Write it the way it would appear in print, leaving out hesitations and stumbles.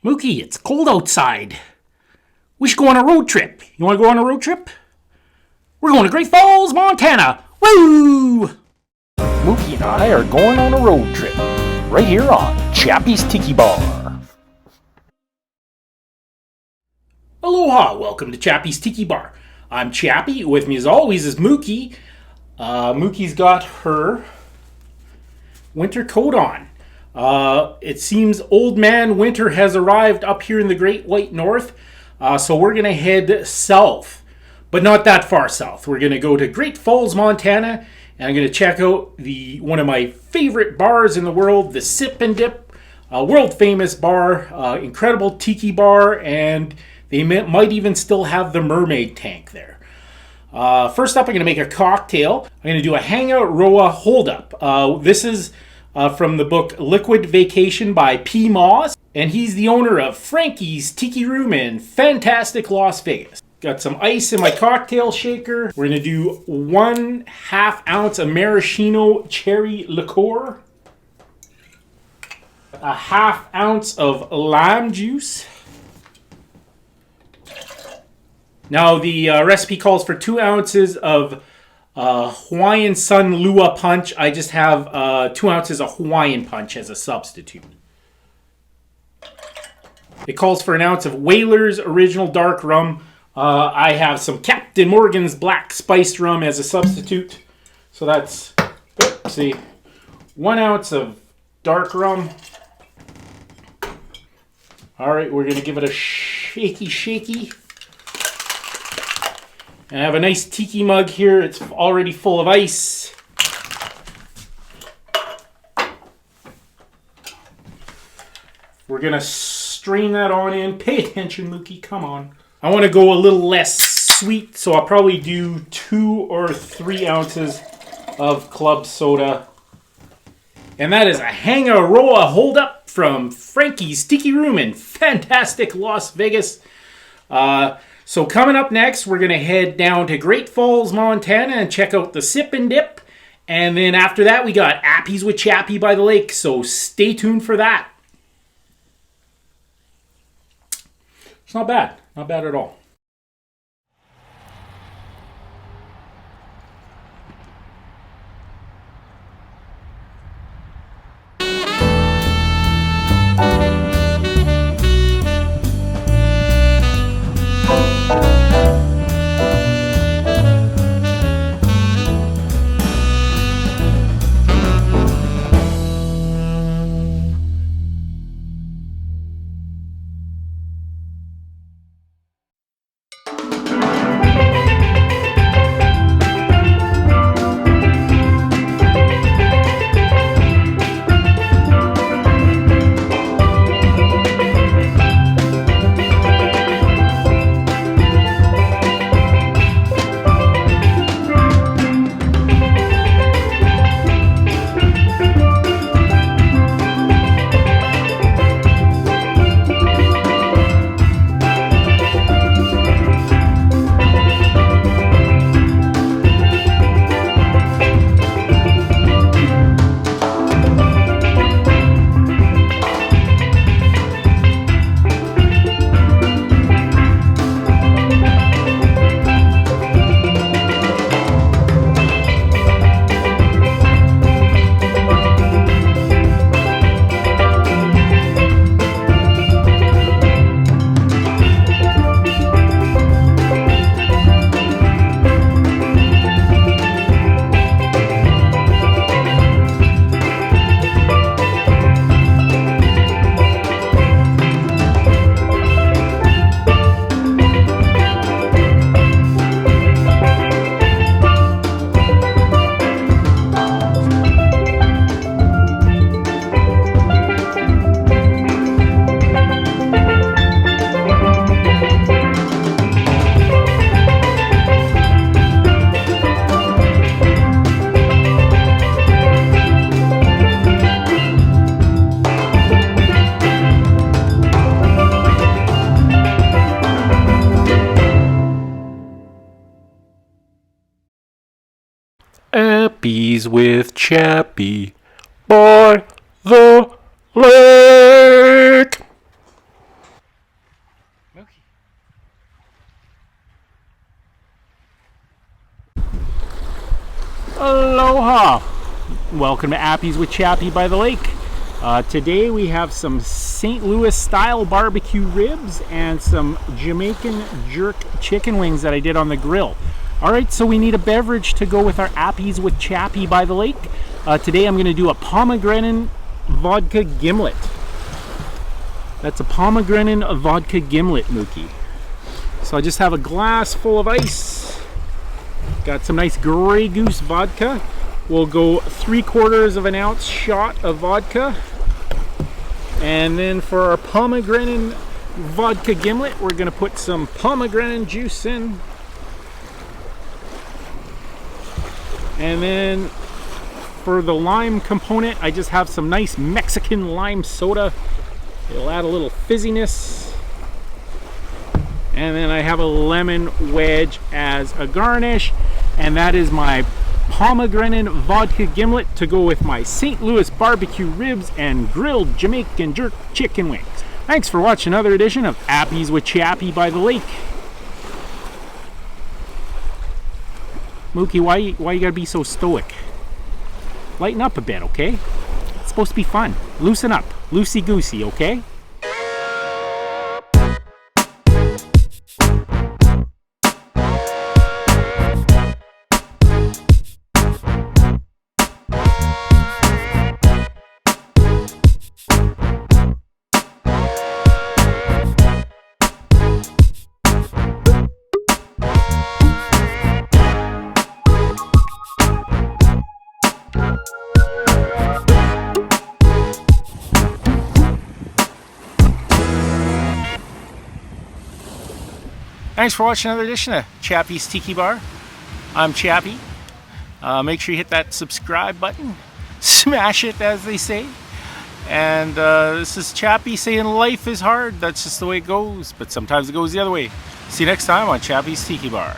Mookie, it's cold outside. We should go on a road trip. You want to go on a road trip? We're going to Great Falls, Montana. Woo! Mookie and I are going on a road trip right here on Chappy's Tiki Bar. Aloha, welcome to Chappy's Tiki Bar. I'm Chappy. With me as always is Mookie. Mookie's got her winter coat on. It seems old man winter has arrived up here in the Great White North. So we're going to head south, but not that far south. We're going to go to Great Falls, Montana, and I'm going to check out one of my favorite bars in the world, the Sip and Dip, world famous bar, incredible tiki bar, and they might even still have the Mermaid tank there. First up, I'm going to make a cocktail. I'm going to do a Hanga Roa Hold Up. This is from the book Liquid Vacation by P. Moss. And he's the owner of Frankie's Tiki Room in fantastic Las Vegas. Got some ice in my cocktail shaker. We're going to do 1/2 ounce of maraschino cherry liqueur. 1/2 ounce of lime juice. Now the recipe calls for 2 ounces of Hawaiian Sun Lua Punch. I just have 2 ounces of Hawaiian Punch as a substitute. It calls for 1 ounce of Whaler's Original Dark Rum. I have some Captain Morgan's Black Spiced Rum as a substitute. So that's, 1 ounce of dark rum. Alright, we're going to give it a shaky. And I have a nice tiki mug here. It's already full of ice. We're going to strain that on in. Pay attention, Mookie. Come on. I want to go a little less sweet, so I'll probably do 2 or 3 ounces of club soda. And that is a Hanga Roa Hold Up from Frankie's Tiki Room in fantastic Las Vegas. So coming up next, we're going to head down to Great Falls, Montana and check out the Sip and Dip. And then after that, we got Appies with Chappy by the lake. So stay tuned for that. It's not bad. Not bad at all. Appies with Chappy by the lake. Aloha! Welcome to Appies with Chappy by the lake. Today we have some St. Louis style barbecue ribs and some Jamaican jerk chicken wings that I did on the grill. Alright, so we need a beverage to go with our Appies with Chappy by the lake. Today I'm going to do a Pomegranate Vodka Gimlet. That's a Pomegranate Vodka Gimlet, Mookie. So I just have a glass full of ice. Got some nice Grey Goose vodka. We'll go 3/4 of an ounce shot of vodka. And then for our pomegranate vodka gimlet, we're going to put some pomegranate juice in. And then for the lime component, I just have some nice Mexican lime soda. It'll add a little fizziness. And then I have a lemon wedge as a garnish. And that is my pomegranate vodka gimlet to go with my St. Louis barbecue ribs and grilled Jamaican jerk chicken wings. Thanks for watching another edition of Appies with Chappy by the lake. Mookie, why you gotta be so stoic? Lighten up a bit, okay? It's supposed to be fun. Loosen up. Loosey-goosey, okay? Thanks for watching another edition of Chappy's Tiki Bar. I'm Chappy. Make sure you hit that subscribe button. Smash it, as they say. And this is Chappy saying life is hard. That's just the way it goes. But sometimes it goes the other way. See you next time on Chappy's Tiki Bar.